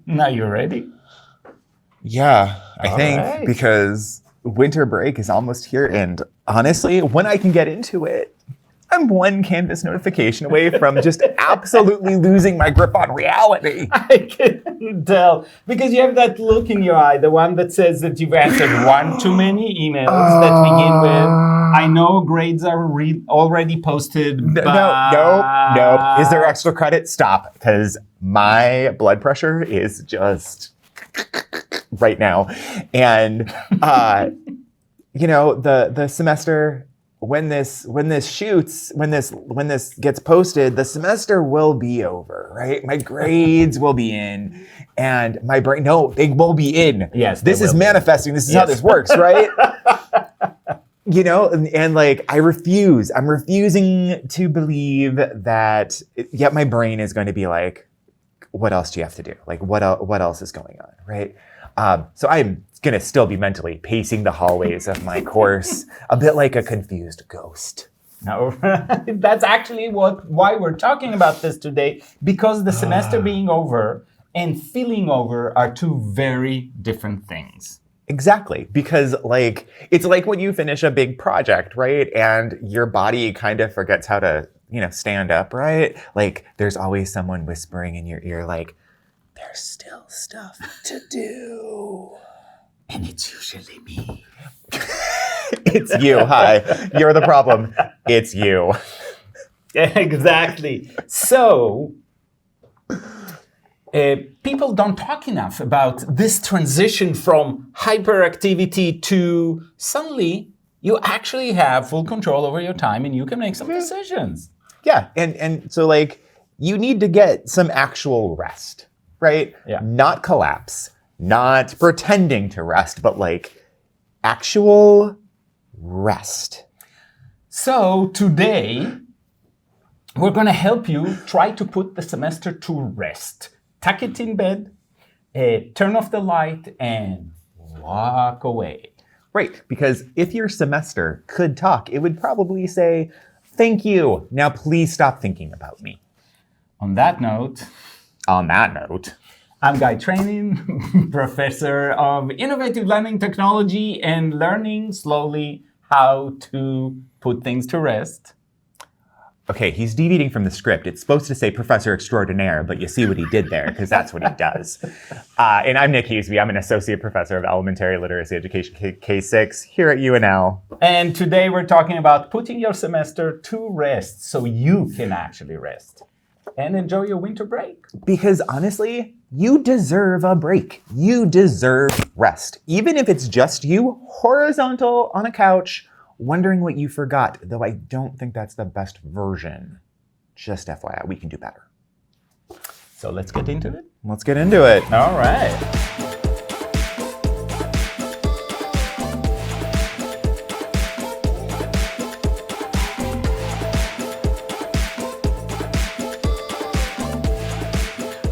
Now you're ready? Yeah, I think right. because winter break is almost here. And honestly, when I can get into it, I'm one Canvas notification away from just absolutely losing my grip on reality. I can tell. Because you have that look in your eye, the one that says that you've answered one too many emails that begin with, I know grades are already posted, but... No. Is there extra credit? Stop. Because my blood pressure is just right now. And, the semester... When this gets posted, the semester will be over, right? My grades will be in, and my brain, no, they will be in. Yes, this is manifesting. This is how this works, right? And like I refuse. I'm refusing to believe that. Yet my brain is going to be like, what else do you have to do? Like what else is going on, right? So I'm going to still be mentally pacing the hallways of my course, a bit like a confused ghost. No, that's actually why we're talking about this today, because the semester being over and feeling over are two very different things. Exactly, because it's like when you finish a big project, right? And your body kind of forgets how to, stand up, right? Like there's always someone whispering in your ear like, there's still stuff to do. And it's usually me. It's you. Hi. You're the problem. It's you. Exactly. So, people don't talk enough about this transition from hyperactivity to suddenly you actually have full control over your time and you can make some decisions. Yeah. And so you need to get some actual rest. Right? Yeah. Not collapse, not pretending to rest, but actual rest. So today, we're going to help you try to put the semester to rest. Tuck it in bed, turn off the light, and walk away. Right, because if your semester could talk, it would probably say, thank you. Now please stop thinking about me. On that note, I'm Guy Trainin, professor of innovative learning technology and learning slowly how to put things to rest. Okay, he's deviating from the script. It's supposed to say professor extraordinaire, but you see what he did there, because that's what he does. And I'm Nick Husbye. I'm an associate professor of elementary literacy education K6 here at UNL. And today we're talking about putting your semester to rest so you can actually rest and enjoy your winter break. Because honestly, you deserve a break. You deserve rest. Even if it's just you, horizontal on a couch, wondering what you forgot, though I don't think that's the best version. Just FYI, we can do better. So let's get into it. Let's get into it. All right.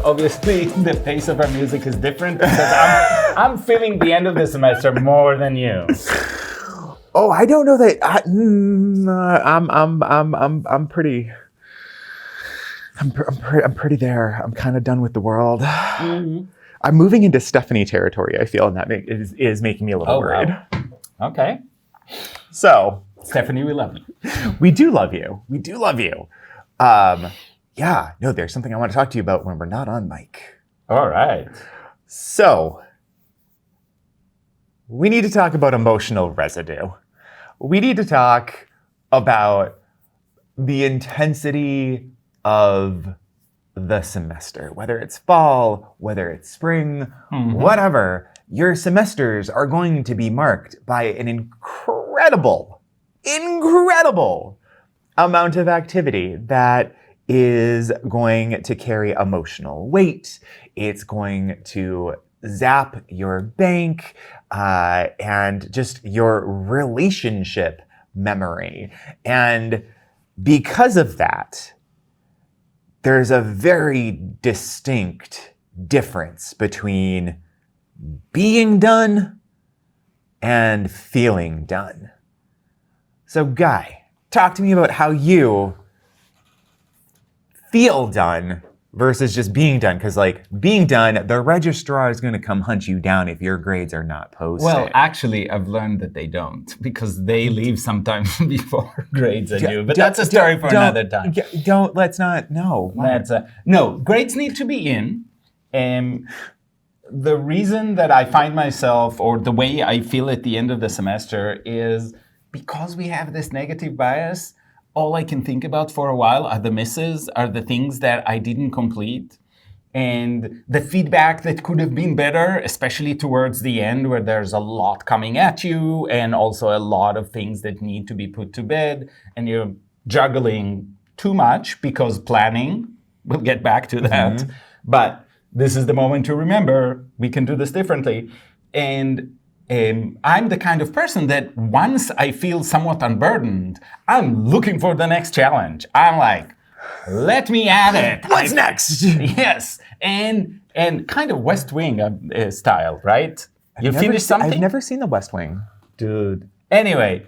Obviously, the pace of our music is different because I'm feeling the end of the semester more than you. Oh, I don't know that. I'm pretty there. I'm kind of done with the world. Mm-hmm. I'm moving into Stephanie territory, I feel, and that is making me a little worried. Wow. Okay. So, Stephanie, we love you. We do love you. We do love you. Yeah, no, there's something I want to talk to you about when we're not on mic. All right. So, we need to talk about emotional residue. We need to talk about the intensity of the semester, whether it's fall, whether it's spring, whatever. Your semesters are going to be marked by an incredible amount of activity that is going to carry emotional weight. It's going to zap your bank and just your relationship memory. And because of that, there's a very distinct difference between being done and feeling done. So, Guy, talk to me about how you feel done versus just being done. Because like being done, the registrar is going to come hunt you down if your grades are not posted. Well, actually, I've learned that they don't because they leave sometimes before grades are due. But that's a story for another time. Let's not, no. No, grades need to be in. The reason that I find myself, or the way I feel at the end of the semester is because we have this negative bias, all I can think about for a while are the misses, are the things that I didn't complete. And the feedback that could have been better, especially towards the end where there's a lot coming at you and also a lot of things that need to be put to bed. And you're juggling too much because planning, we'll get back to that. But this is the moment to remember we can do this differently. And I'm the kind of person that once I feel somewhat unburdened, I'm looking for the next challenge. I'm like, let me at it. What's next? Yes. And kind of West Wing style, right? You finish something? I've never seen the West Wing. Dude. Anyway,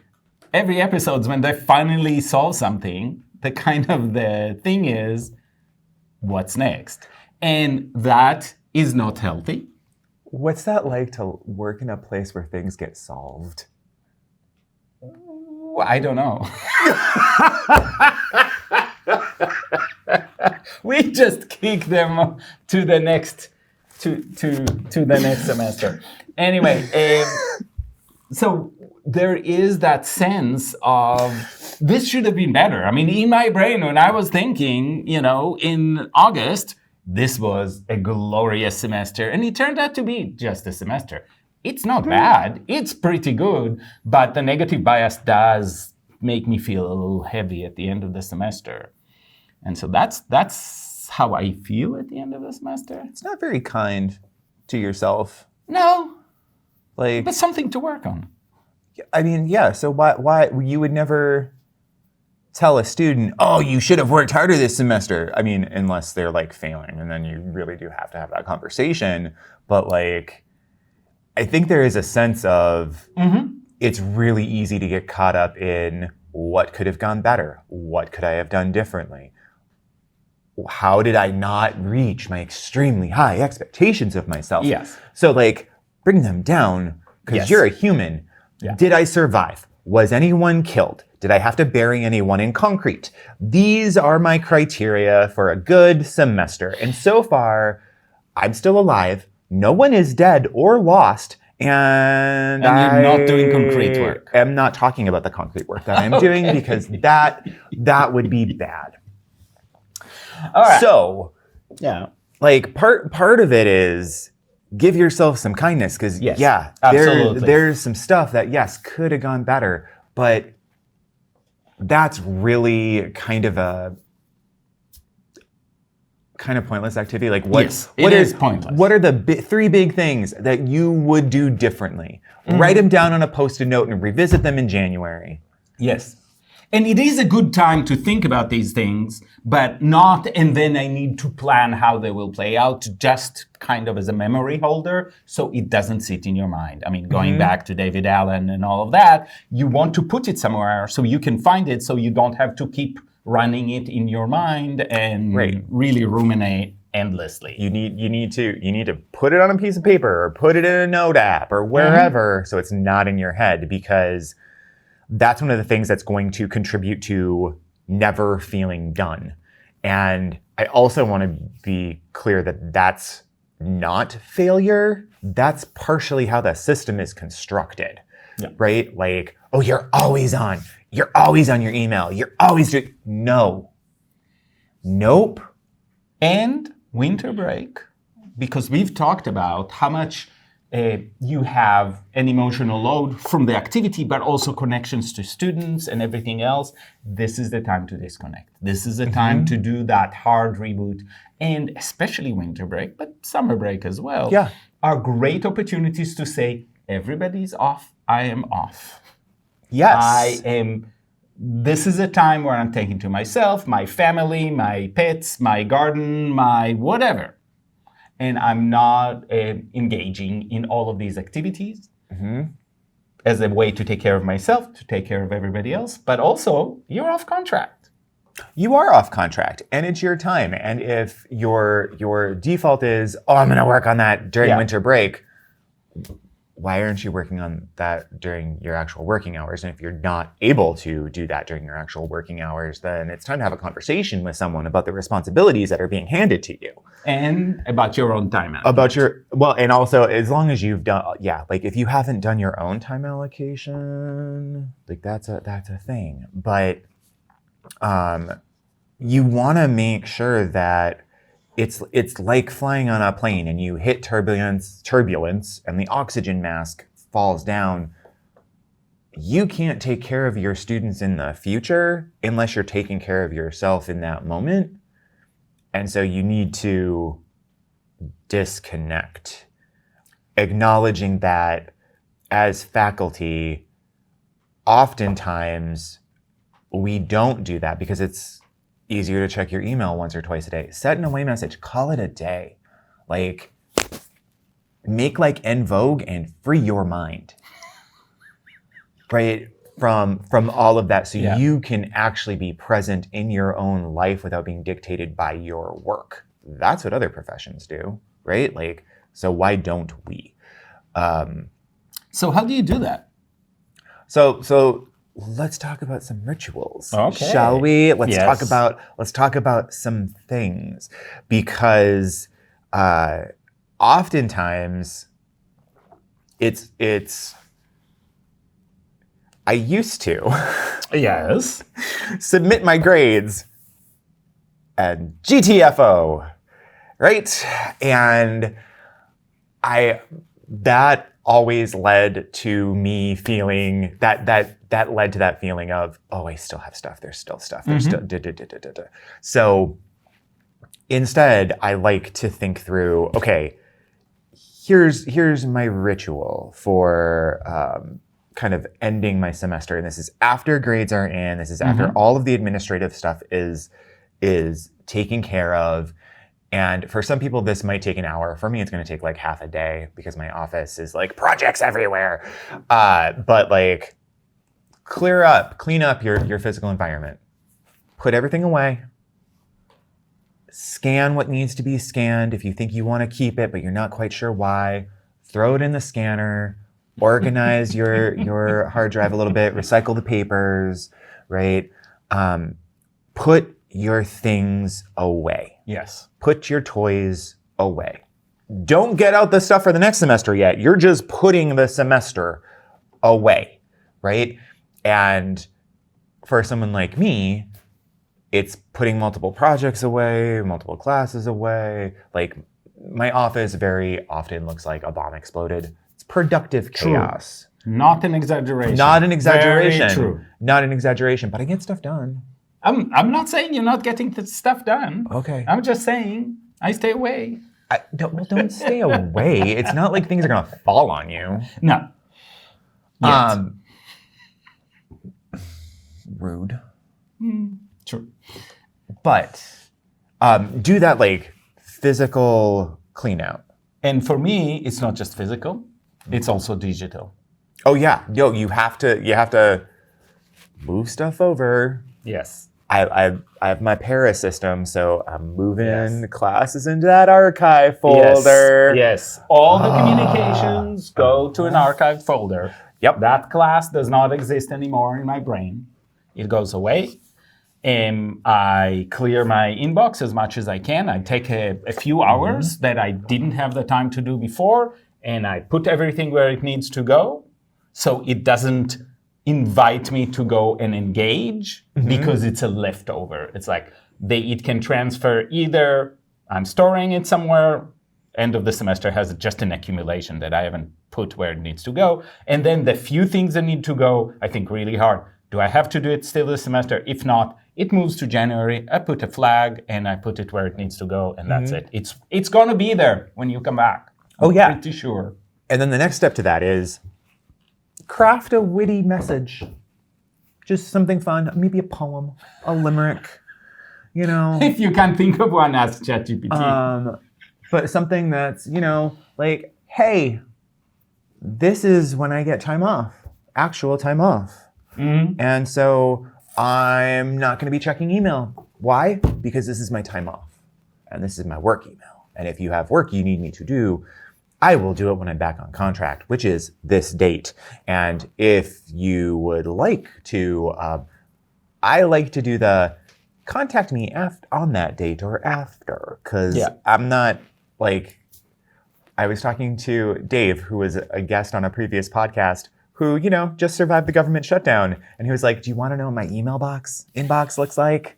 every episode's when they finally solve something, the thing is, what's next? And that is not healthy. What's that like to work in a place where things get solved? I don't know. We just kick them to the next semester. Anyway, so there is that sense of this should have been better. I mean, in my brain, when I was thinking, in August, this was a glorious semester, and it turned out to be just a semester. It's not bad. It's pretty good, but the negative bias does make me feel a little heavy at the end of the semester. And so that's how I feel at the end of the semester. It's not very kind to yourself. No. Like, but something to work on. I mean, yeah, so why you would never tell a student, oh, you should have worked harder this semester. I mean, unless they're like failing, and then you really do have to have that conversation. But like, I think there is a sense of it's really easy to get caught up in what could have gone better? What could I have done differently? How did I not reach my extremely high expectations of myself? Yes. So like, bring them down because you're a human. Yeah. Did I survive? Was anyone killed? Did I have to bury anyone in concrete? These are my criteria for a good semester. And so far, I'm still alive. No one is dead or lost. And you're not doing concrete work. I'm not talking about the concrete work that I'm doing because that would be bad. All right. So, yeah, like part of it is give yourself some kindness because there's some stuff that could have gone better, but that's really kind of pointless activity. Like what is pointless? What are the three big things that you would do differently? Write them down on a Post-it note and revisit them in January. Yes. And it is a good time to think about these things, but not, and then I need to plan how they will play out, just kind of as a memory holder, so it doesn't sit in your mind. I mean, going back to David Allen and all of that, you want to put it somewhere so you can find it, so you don't have to keep running it in your mind and really ruminate endlessly. You need to put it on a piece of paper or put it in a note app or wherever, so it's not in your head, because that's one of the things that's going to contribute to never feeling done. And I also want to be clear that that's not failure. That's partially how the system is constructed, right? Like, oh, you're always on. You're always on your email. You're always doing... No. Nope. And winter break, because we've talked about how much you have an emotional load from the activity, but also connections to students and everything else. This is the time to disconnect. This is the time to do that hard reboot. And especially winter break, but summer break as well, are great opportunities to say, everybody's off, I am off. Yes. This is a time where I'm taking to myself, my family, my pets, my garden, my whatever. And I'm not engaging in all of these activities as a way to take care of myself, to take care of everybody else. But also, you're off contract. You are off contract and it's your time. And if your default is, oh, I'm going to work on that during winter break, why aren't you working on that during your actual working hours? And if you're not able to do that during your actual working hours, then it's time to have a conversation with someone about the responsibilities that are being handed to you. And about your own time allocation. About your, well, and also as long as you've done, like if you haven't done your own time allocation, like that's a thing. But you want to make sure that it's like flying on a plane and you hit turbulence and the oxygen mask falls down. You can't take care of your students in the future unless you're taking care of yourself in that moment. And so you need to disconnect, acknowledging that as faculty, oftentimes we don't do that because it's easier to check your email once or twice a day. Set an away message, call it a day. Like, make like En Vogue and free your mind, right? From all of that, so you can actually be present in your own life without being dictated by your work. That's what other professions do, right? Like, so why don't we? So how do you do that? So let's talk about some rituals, okay. Shall we? Let's talk about some things, because oftentimes it's. I used to yes submit my grades and GTFO, right? And that always led to me feeling that led to that feeling of, oh, I still have stuff. There's still stuff. There's still So instead, I like to think through, okay, here's my ritual for kind of ending my semester. And this is after grades are in. This is after all of the administrative stuff is taken care of. And for some people, this might take an hour. For me, it's going to take like half a day because my office is like projects everywhere. But like clean up your physical environment. Put everything away. Scan what needs to be scanned. If you think you want to keep it, but you're not quite sure why, throw it in the scanner. Organize your hard drive a little bit. Recycle the papers, right? Put your things away. Yes. Put your toys away. Don't get out the stuff for the next semester yet. You're just putting the semester away, right? And for someone like me, it's putting multiple projects away, multiple classes away. Like my office very often looks like a bomb exploded. It's productive chaos. True. Not an exaggeration. Not an exaggeration. Very true. Not an exaggeration, but I get stuff done. I'm not saying you're not getting the stuff done. Okay. I'm just saying I stay away. Don't stay away. It's not like things are going to fall on you. No. Rude. True. But do that like physical clean out. And for me, it's not just physical, it's also digital. Oh yeah. You have to move stuff over. Yes. I have my para system, so I'm moving classes into that archive folder. Yes. All the communications go to an archive folder. Yep. That class does not exist anymore in my brain. It goes away. And I clear my inbox as much as I can. I take a few hours that I didn't have the time to do before, and I put everything where it needs to go, so it doesn't invite me to go and engage because it's a leftover. It's like it can transfer either I'm storing it somewhere, end of the semester has just an accumulation that I haven't put where it needs to go. And then the few things that need to go, I think really hard. Do I have to do it still this semester? If not, it moves to January. I put a flag and I put it where it needs to go, and that's it. It's going to be there when you come back. I'm pretty sure. And then the next step to that is craft a witty message. Just something fun, maybe a poem, a limerick, If you can't think of one, ask ChatGPT. But something that's, like, hey, this is when I get time off, actual time off. And so I'm not going to be checking email. Why? Because this is my time off and this is my work email. And if you have work you need me to do, I will do it when I'm back on contract, which is this date. And if you would like to, I like to do the contact me on that date or after, because I'm not like, I was talking to Dave, who was a guest on a previous podcast, who, you know, just survived the government shutdown. And he was like, do you want to know what my inbox looks like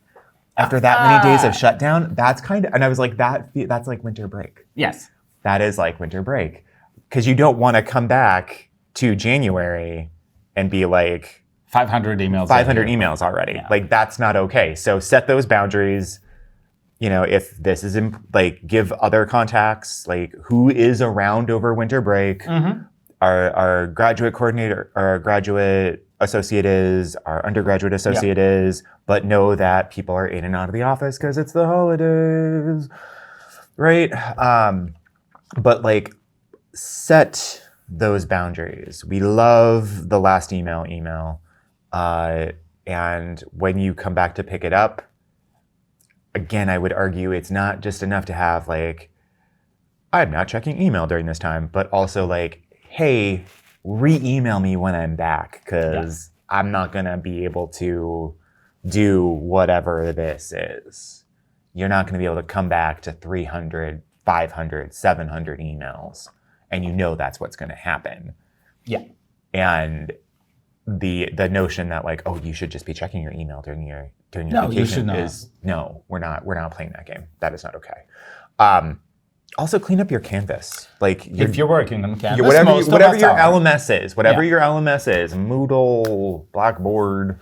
after that many days of shutdown? That's kind of, and I was like, that's like winter break. Yes. That is like winter break. Because you don't want to come back to January and be like 500 emails. 500 emails already. Yeah. Like that's not okay. So set those boundaries. You know, if this is like give other contacts, like who is around over winter break. Mm-hmm. Our graduate coordinator, our graduate associate is, our undergraduate associate is, but know that people are in and out of the office because it's the holidays, right? But like set those boundaries. We love the last email. And when you come back to pick it up, again, I would argue it's not just enough to have like, I'm not checking email during this time, but also like, hey, re-email me when I'm back because I'm not going to be able to do whatever this is. You're not going to be able to come back to 300, 500, 700 emails. And you know that's what's going to happen. Yeah. And the notion that like, oh, you should just be checking your email during your vacation is, no, we're not playing that game. That is not okay. Also, clean up your Canvas. Like if you're working on Canvas, whatever your LMS is, Moodle, Blackboard,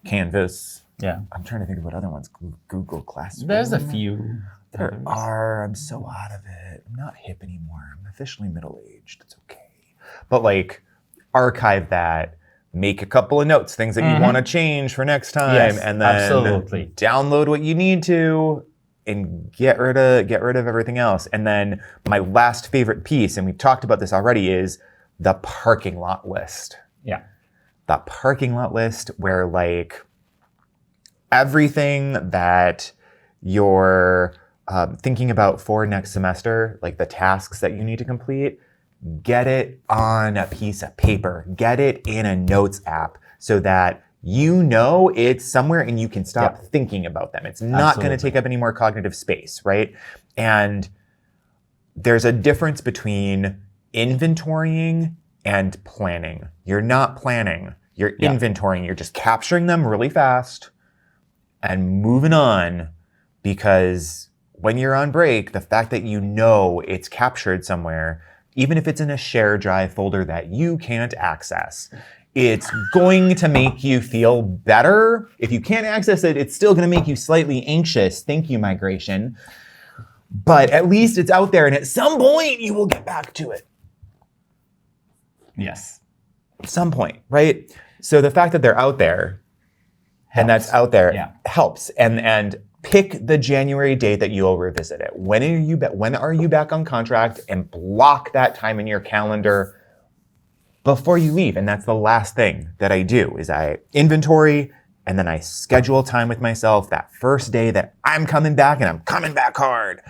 Canvas. Yeah. I'm trying to think of what other ones. Google Classroom. There's a few. There are. I'm so out of it. I'm not hip anymore. I'm officially middle-aged. It's okay. But like, archive that. Make a couple of notes, things that you want to change for next time, and then download what you need to. And get rid of everything else. And then my last favorite piece, and we've talked about this already, is the parking lot list. Yeah. The parking lot list where like everything that you're thinking about for next semester, like the tasks that you need to complete, get it on a piece of paper, get it in a notes app so that you know it's somewhere and you can stop thinking about them. It's not going to take up any more cognitive space, right? And there's a difference between inventorying and planning. You're not planning, you're inventorying. You're just capturing them really fast and moving on, because when you're on break, the fact that you know it's captured somewhere, even if it's in a shared drive folder that you can't access, it's going to make you feel better. If you can't access it, it's still going to make you slightly anxious. Thank you, migration. But at least it's out there, and at some point you will get back to it. Yes. At some point, right? So the fact that they're out there and that's out there helps. And pick the January date that you'll revisit it. When are you back on contract, and block that time in your calendar before you leave. And that's the last thing that I do, is I inventory and then I schedule time with myself that first day that I'm coming back, and I'm coming back hard.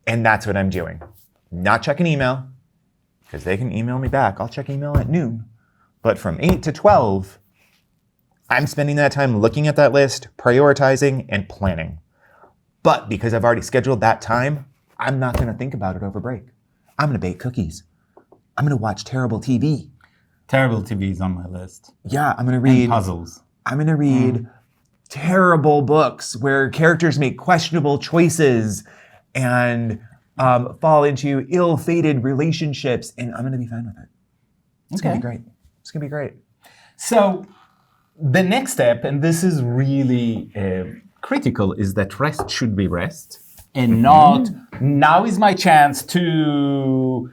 And that's what I'm doing. Not checking email, because they can email me back. I'll check email at noon. But from 8 to 12, I'm spending that time looking at that list, prioritizing, and planning. But because I've already scheduled that time, I'm not going to think about it over break. I'm going to bake cookies. I'm going to watch terrible TV. Terrible TV is on my list. Yeah, I'm going to read... And puzzles. I'm going to read terrible books where characters make questionable choices and fall into ill-fated relationships, and I'm going to be fine with it. It's going to be great. It's going to be great. So the next step, and this is really critical, is that rest should be rest, and not now is my chance to...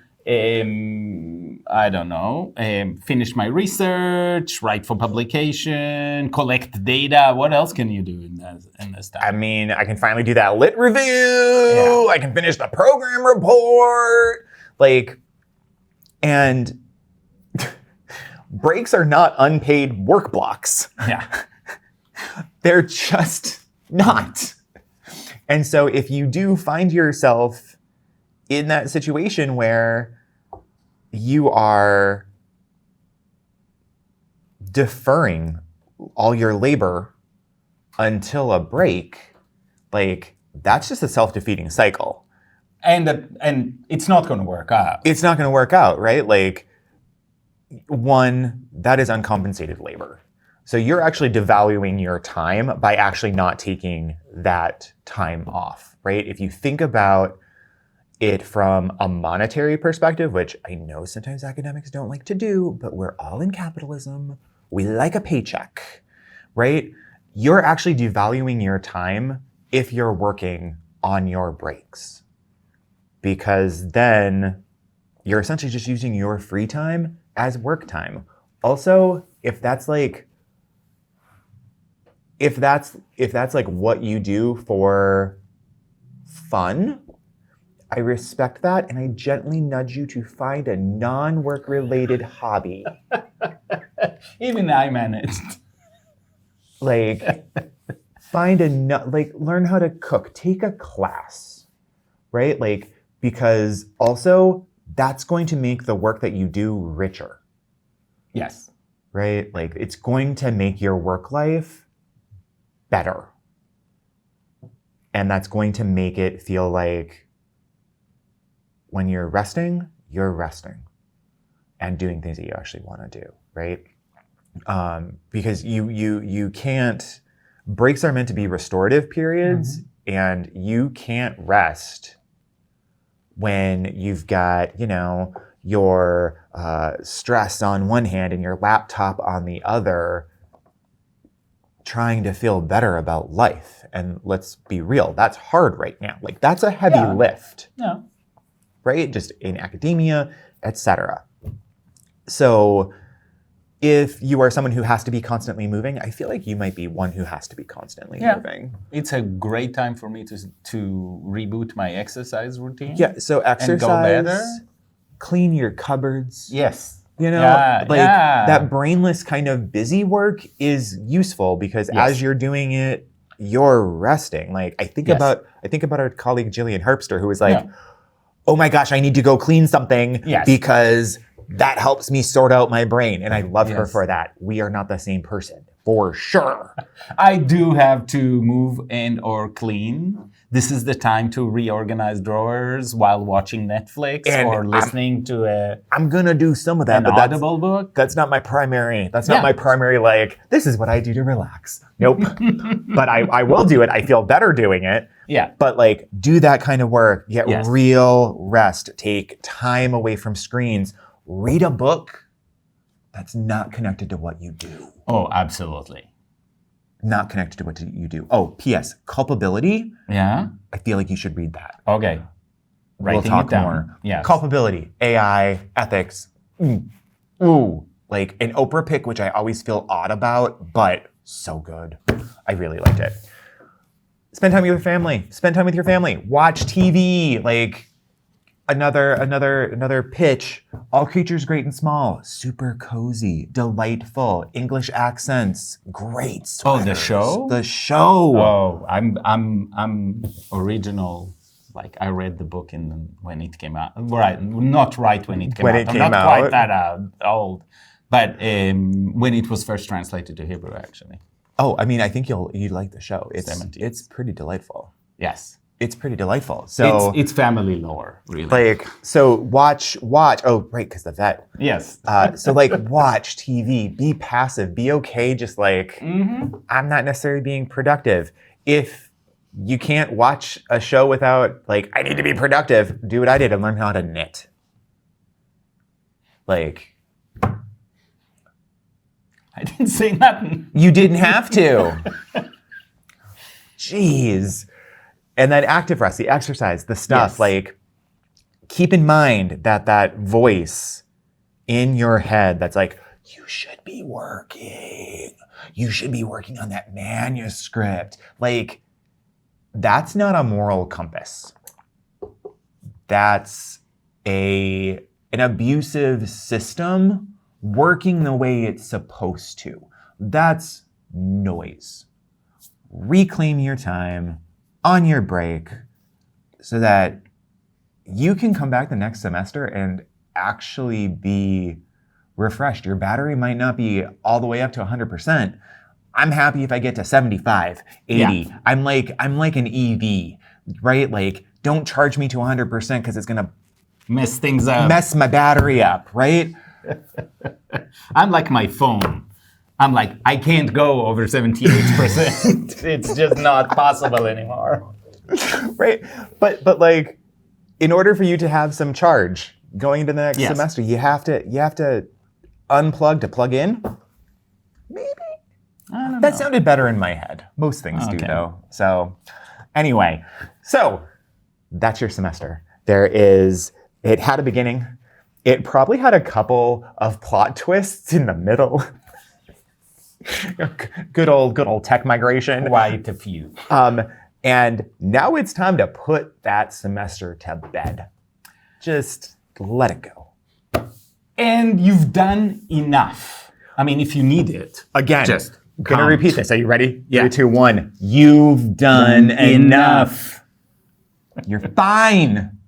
finish my research, write for publication, collect data. What else can you do in this time? I mean, I can finally do that lit review. Yeah. I can finish the program report. And breaks are not unpaid work blocks. Yeah. They're just not. And so if you do find yourself in that situation where you are deferring all your labor until a break, like that's just a self-defeating cycle. And it's not going to work out. It's not going to work out, right? Like, one, that is uncompensated labor. So you're actually devaluing your time by actually not taking that time off, right? If you think about it from a monetary perspective, which I know sometimes academics don't like to do, but we're all in capitalism. We like a paycheck, right? You're actually devaluing your time if you're working on your breaks, because then you're essentially just using your free time as work time. Also, if that's like what you do for fun, I respect that, and I gently nudge you to find a non-work related hobby. Even I managed. Like, learn how to cook, take a class, right? Like, because also that's going to make the work that you do richer. Yes. Right? Like, it's going to make your work life better. And that's going to make it feel like when you're resting and doing things that you actually want to do, right? Because you can't, breaks are meant to be restorative periods, and you can't rest when you've got, your stress on one hand and your laptop on the other, trying to feel better about life. And let's be real, that's hard right now. Like, that's a heavy lift. Yeah. Right? Just in academia, etc. So if you are someone who has to be constantly moving, I feel like you might be one who has to be constantly moving. It's a great time for me to reboot my exercise routine. Yeah, so exercise, go better. Clean your cupboards. Yes. That brainless kind of busy work is useful because as you're doing it, you're resting. Like, I think about our colleague Jillian Herbster, who was like, oh my gosh, I need to go clean something because that helps me sort out my brain. And I love her for that. We are not the same person, for sure. I do have to move and or clean. This is the time to reorganize drawers while watching Netflix or listening to I'm going to do some of that, but Audible book. That's not my primary. That's not my primary, like, this is what I do to relax. Nope. But I will do it. I feel better doing it. Yeah. But like, do that kind of work. Get real rest. Take time away from screens. Read a book that's not connected to what you do. Oh, absolutely. Not connected to what you do. Oh, P.S. Culpability. Yeah. I feel like you should read that. Okay. We'll talk more. Yeah. Culpability, AI, ethics. Ooh. Like an Oprah pick, which I always feel odd about, but so good. I really liked it. Spend time with your family. Spend time with your family. Watch TV. Like, another pitch. All creatures great and small. Super cozy. Delightful. English accents. Great sweaters. Oh, the show? The show. Oh, I'm original. Like, I read the book when it came out. Right, not right when it came out. I'm not quite that old. But when it was first translated to Hebrew, actually. Oh, I mean, I think you'd like the show. It's pretty delightful. Yes. It's pretty delightful. So it's family lore, really. Like, so watch. Oh, right, because the vet. Yes. So like, watch TV. Be passive. Be okay. Just like, I'm not necessarily being productive. If you can't watch a show without like, I need to be productive, do what I did and learn how to knit. Like, I didn't say nothing. You didn't have to. Jeez. And then active rest, the exercise, the stuff, like, keep in mind that voice in your head that's like, you should be working. You should be working on that manuscript. Like, that's not a moral compass. That's an abusive system working the way it's supposed to. That's noise. reclaim your time on your break so that you can come back the next semester and actually be refreshed. Your battery might not be all the way up to 100%. I'm happy if I get to 75, 80. Yeah. I'm like an EV, right? Like, don't charge me to 100% because it's gonna Mess things up. mess my battery up, right? I'm like my phone. I'm like, I can't go over 78%. It's just not possible anymore. Right? But like, in order for you to have some charge going into the next Yes. semester, you have to unplug to plug in. Maybe. I don't know. That sounded better in my head. Most things do, Okay. though. So, anyway, so that's your semester. It had a beginning. It probably had a couple of plot twists in the middle. Good old tech migration. Quite a few. And now it's time to put that semester to bed. Just let it go. And you've done enough. I mean, if you need it. Again, Just gonna count. repeat this. Are you ready? Yeah. 3, 2, 1. You've done enough. You're fine.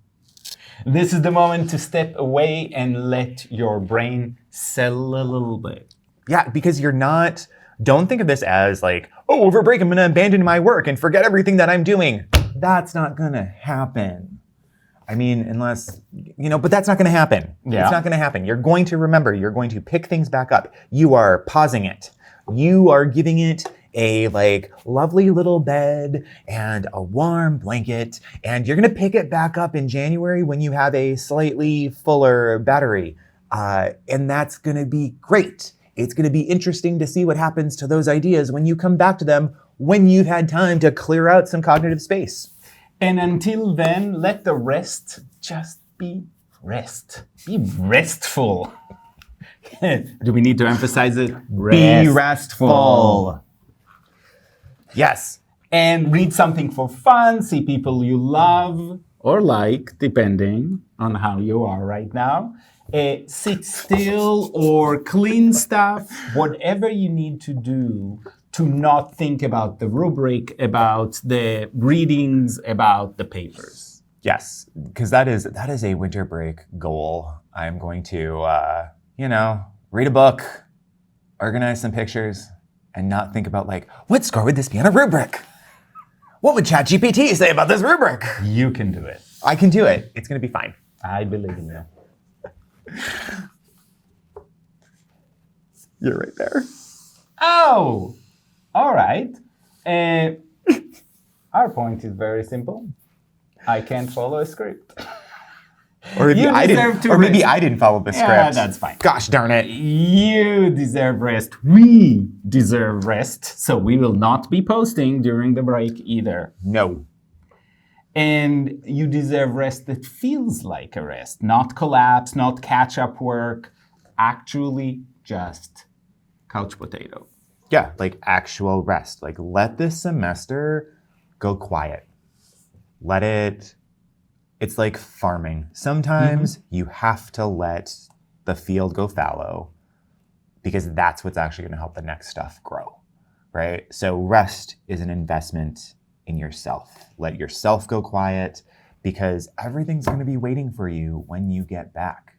This is the moment to step away and let your brain settle a little bit. Yeah, because don't think of this as like, oh, over break, I'm gonna abandon my work and forget everything that I'm doing. That's not gonna happen. I mean, unless, but that's not gonna happen. Yeah. It's not gonna happen. You're going to remember, you're going to pick things back up. You are pausing it. You are giving it a lovely little bed and a warm blanket, and you're gonna pick it back up in January when you have a slightly fuller battery. And that's gonna be great. It's going to be interesting to see what happens to those ideas when you come back to them when you've had time to clear out some cognitive space. And until then, let the rest just be rest. Be restful. Do we need to emphasize it? Be restful. Yes. And read something for fun, see people you love or like, depending on how you are right now. Sit still or clean stuff, whatever you need to do to not think about the rubric, about the readings, about the papers. Yes, because that is a winter break goal. I'm going to, read a book, organize some pictures, and not think about what score would this be on a rubric? What would ChatGPT say about this rubric? You can do it. I can do it. It's going to be fine. I believe in you. You're right there. Oh, all right. Our point is very simple. I can't follow a script. Or maybe You I deserve didn't. to Or maybe rest. I didn't follow the script. Yeah, that's fine. Gosh darn it! You deserve rest. We deserve rest. So we will not be posting during the break either. No. And you deserve rest that feels like a rest, not collapse, not catch-up work, actually just couch potato. Yeah, actual rest. Let this semester go quiet. It's like farming. Sometimes you have to let the field go fallow because that's what's actually going to help the next stuff grow, right? So rest is an investment in yourself. Let yourself go quiet because everything's going to be waiting for you when you get back.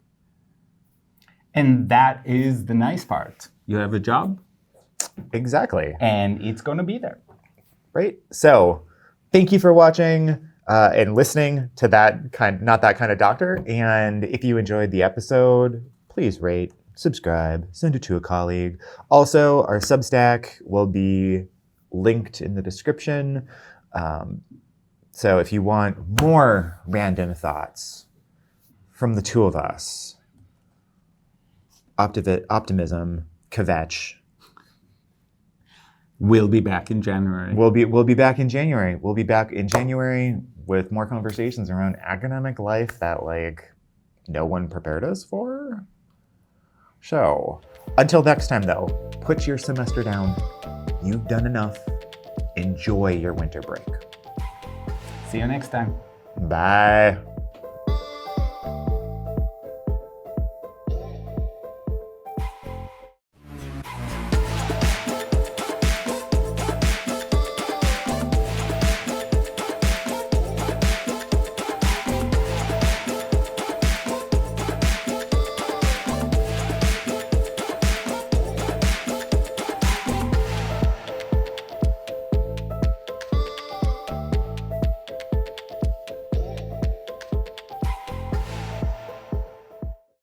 And that is the nice part. You have a job Exactly. and it's going to be there. Right? So thank you for watching and listening to Not That Kind of Doctor. And if you enjoyed the episode, please rate, subscribe, send it to a colleague. Also, our Substack will be linked in the description. So if you want more random thoughts from the two of us, optimism, kvetch. We'll be back in January. We'll be back in January. We'll be back in January with more conversations around academic life that no one prepared us for. So until next time though, put your semester down. You've done enough. Enjoy your winter break. See you next time. Bye.